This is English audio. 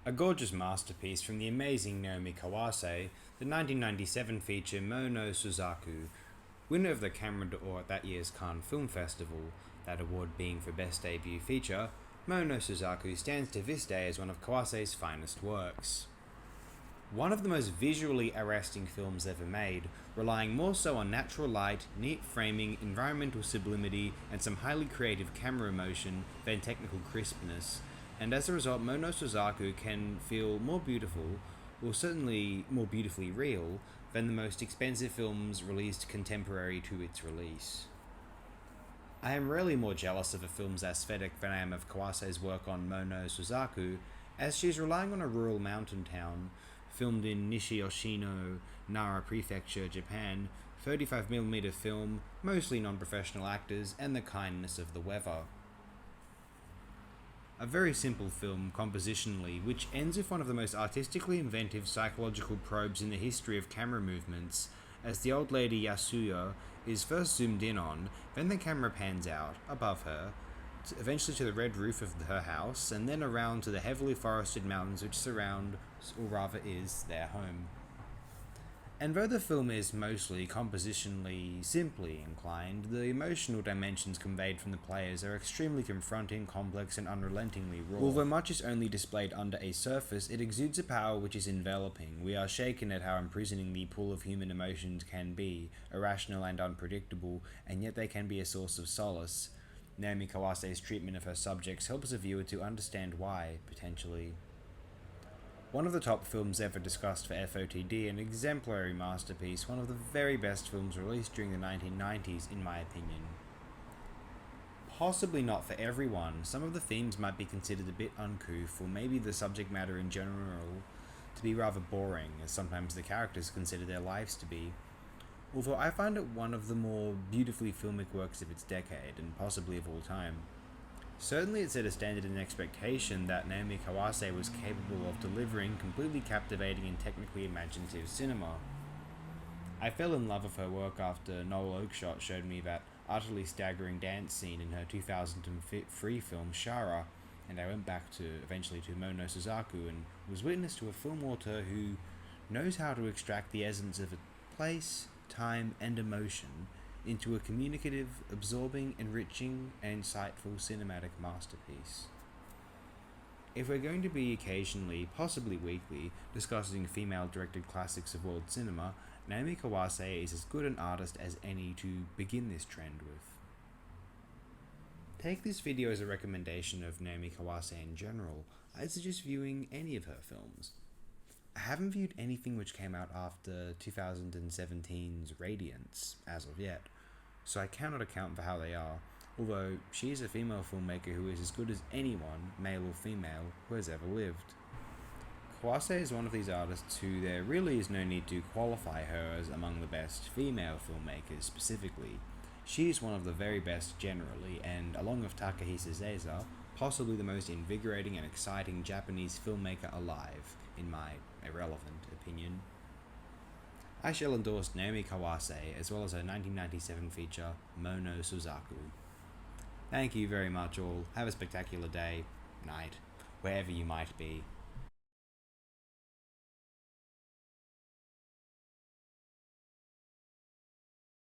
A gorgeous masterpiece from the amazing Naomi Kawase, the 1997 feature Mono Suzaku, winner of the Camera d'Or at that year's Cannes Film Festival, that award being for Best Debut Feature. Mono Suzaku stands to this day as one of Kawase's finest works. One of the most visually arresting films ever made, relying more so on natural light, neat framing, environmental sublimity, and some highly creative camera motion than technical crispness, and as a result Mono Suzaku can feel more beautiful, or certainly more beautifully real, than the most expensive films released contemporary to its release. I am rarely more jealous of a film's aesthetic than I am of Kawase's work on Mono Suzaku, as she is relying on a rural mountain town, filmed in Nishiyoshino, Nara Prefecture, Japan, 35mm film, mostly non-professional actors, and the kindness of the weather. A very simple film compositionally, which ends with one of the most artistically inventive psychological probes in the history of camera movements, as the old lady Yasuya is first zoomed in on, then the camera pans out, above her, eventually to the red roof of her house, and then around to the heavily forested mountains which surround, or rather is, their home. And though the film is mostly compositionally simply inclined, the emotional dimensions conveyed from the players are extremely confronting, complex, and unrelentingly raw. Although much is only displayed under a surface, it exudes a power which is enveloping. We are shaken at how imprisoning the pool of human emotions can be, irrational and unpredictable, and yet they can be a source of solace. Naomi Kawase's treatment of her subjects helps a viewer to understand why, potentially. One of the top films ever discussed for FOTD, an exemplary masterpiece, one of the very best films released during the 1990s, in my opinion. Possibly not for everyone, some of the themes might be considered a bit uncouth, or maybe the subject matter in general to be rather boring, as sometimes the characters consider their lives to be. Although I find it one of the more beautifully filmic works of its decade, and possibly of all time. Certainly it set a standard and expectation that Naomi Kawase was capable of delivering completely captivating and technically imaginative cinema. I fell in love with her work after Noel Oakeshott showed me that utterly staggering dance scene in her 2003 film Shara, and I went back eventually to Mono Suzaku and was witness to a film auteur who knows how to extract the essence of a place, time, and emotion into a communicative, absorbing, enriching, and insightful cinematic masterpiece. If we're going to be occasionally, possibly weekly, discussing female-directed classics of world cinema, Naomi Kawase is as good an artist as any to begin this trend with. Take this video as a recommendation of Naomi Kawase in general. I'd suggest viewing any of her films. I haven't viewed anything which came out after 2017's Radiance, as of yet, so I cannot account for how they are, although she is a female filmmaker who is as good as anyone, male or female, who has ever lived. Kawase is one of these artists who there really is no need to qualify her as among the best female filmmakers specifically. She is one of the very best generally, and along with Takahisa Seiza, possibly the most invigorating and exciting Japanese filmmaker alive, in my irrelevant opinion. I shall endorse Naomi Kawase as well as her 1997 feature, Mono Suzaku. Thank you very much all, have a spectacular day, night, wherever you might be.